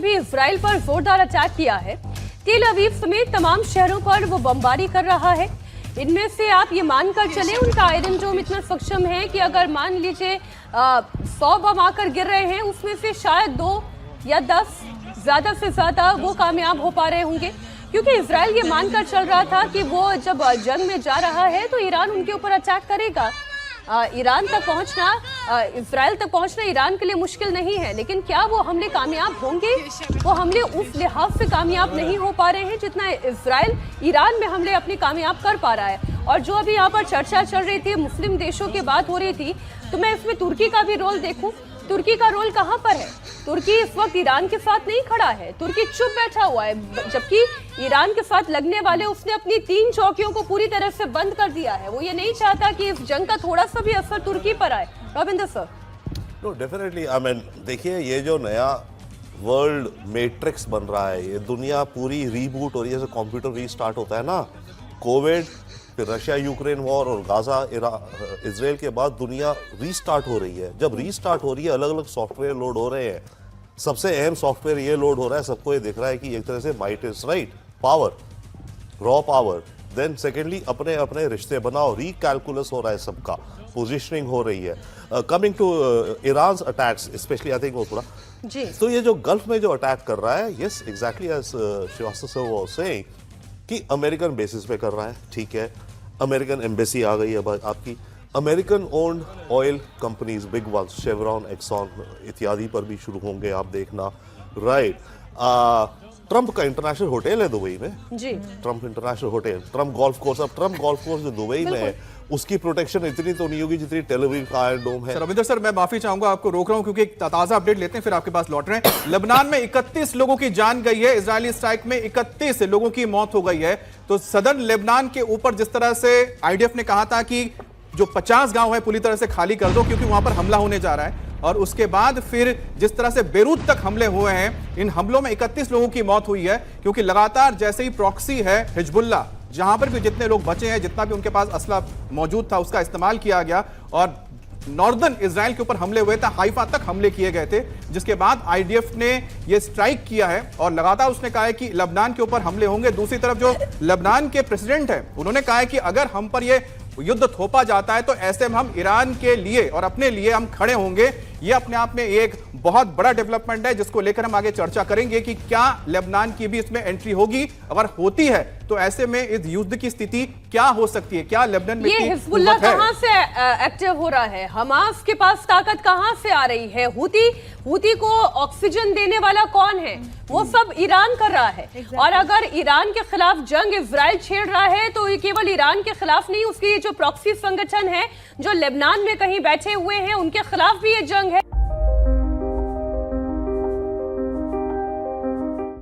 भी इसराइल पर जोरदार अटैक किया है। तेल अवीव समेत तमाम शहरों पर वो बमबारी कर रहा है। इनमें से आप ये मानकर चले उनका आयरन डोम इतना सक्षम है कि अगर मान लीजिए 100 बम आकर गिर रहे हैं, उसमें से शायद 2 या 10 ज्यादा से ज्यादा वो कामयाब हो पा रहे होंगे, क्योंकि इसराइल ये मानकर चल रहा था कि वो जब जंग में जा रहा है तो ईरान उनके ऊपर अटैक करेगा। ईरान तक पहुंचना, इसराइल तक पहुंचना ईरान के लिए मुश्किल नहीं है, लेकिन क्या वो हमले कामयाब होंगे? वो हमले उस लिहाज से कामयाब नहीं हो पा रहे हैं जितना इसराइल ईरान में हमले अपने कामयाब कर पा रहा है। और जो अभी यहाँ पर चर्चा चल रही थी, मुस्लिम देशों की बात हो रही थी, तो मैं इसमें तुर्की का भी रोल देखूं। तुर्की का रोल कहाँ पर है? तुर्की इस वक्त ईरान के साथ नहीं खड़ा है, तुर्की चुप बैठा हुआ है, जबकि ईरान के साथ लगने वाले उसने अपनी 3 चौकियों को पूरी तरह से बंद कर दिया है। वो ये नहीं चाहता कि इस जंग का थोड़ा सा भी असर तुर्की पर आए। Ravindra sir. No definitely, I mean देखिए, ये जो नया वर्ल्ड मैट्रिक्स बन रहा है, ये दुनिया पूरी रीबूट हो रही है, जैसे कंप्यूटर रीस्टार्ट होता है ना, कोविड, फिर रशिया यूक्रेन वॉर और गाजा इजराइल के बाद दुनिया रीस्टार्ट हो रही है। जब रीस्टार्ट हो रही है, अलग अलग सॉफ्टवेयर लोड हो रहे हैं। सबसे अहम सॉफ्टवेयर ये लोड हो रहा है, सबको ये दिख रहा है कि एक तरह से might is right, power, raw power. Then secondly अपने अपने रिश्ते बनाओ, रीकैलकुलस हो रहा है सबका, पोजिशनिंग हो रही है। Coming to Iran attacks especially, I think वो थोड़ा जी, तो ये जो गल्फ में जो अटैक कर रहा है, yes exactly as Shrivastava sir was saying कि अमेरिकन बेसिस पे कर रहा है, ठीक है। अमेरिकन एम्बेसी आ गई है आपकी, American owned oil companies big ones, Chevron, Exxon इत्यादि पर भी शुरू होंगे, आप देखना, राइट। ट्रंप का इंटरनेशनल होटल है दुबई में जी, Trump international hotel, Trump golf course. अब ट्रंप गोल्फ कोर्स जो दुबई में है, उसकी प्रोटेक्शन इतनी तो नहीं होगी जितनी टेल अवीव का आयरन डोम है। रविंद्र सर, मैं माफी चाहूंगा, आपको रोक रहा हूं क्योंकि एक ताजा अपडेट लेते हैं, फिर आपके पास लौट रहे हैं। लेबनान में 31 लोगों की जान गई है, इजरायली स्ट्राइक में 31 लोगों की मौत हो गई है। तो सदर्न लेबनान के ऊपर जिस तरह से आईडीएफ ने कहा था कि जो 50 गांव है पूरी तरह से खाली कर दो क्योंकि वहां पर हमला होने जा रहा है, और उसके बाद फिर जिस तरह से बेरूत तक हमले हुए हैं, इन हमलों में 31 लोगों की मौत हुई है, क्योंकि लगातार जैसे ही प्रॉक्सी है हिजबुल्लाह, जहां पर भी जितने लोग बचे हैं, जितना भी उनके पास असला मौजूद था, उसका इस्तेमाल किया गया और नॉर्दर्न इजराइल के ऊपर हमले हुए थे, हाइफा तक हमले किए गए थे, जिसके बाद आईडीएफ ने यह स्ट्राइक किया है और लगातार उसने कहा है कि लेबनान के ऊपर हमले होंगे। दूसरी तरफ जो लेबनान के प्रेसिडेंट हैं, उन्होंने कहा है कि अगर हम पर यह युद्ध थोपा जाता है तो ऐसे में हम ईरान के लिए और अपने लिए हम खड़े होंगे। यह अपने आप में एक बहुत बड़ा डेवलपमेंट है जिसको लेकर हम आगे चर्चा करेंगे कि क्या लेबनान की भी इसमें एंट्री होगी। अगर होती है तो ऐसे में इस युद्ध की स्थिति क्या हो सकती है, क्या लेबनान में ये हिजबुल्लाह कहां से एक्टिव हो रहा है, हमास के पास ताकत कहां से आ रही है, हूती को ऑक्सीजन देने वाला कौन है, वो सब ईरान कर रहा है। और अगर ईरान के खिलाफ जंग इजराइल छेड़ रहा है तो ये केवल ईरान के खिलाफ नहीं, उसके जो प्रॉक्सी संगठन है जो लेबनान में कहीं बैठे हुए हैं, उनके खिलाफ भी ये जंग है।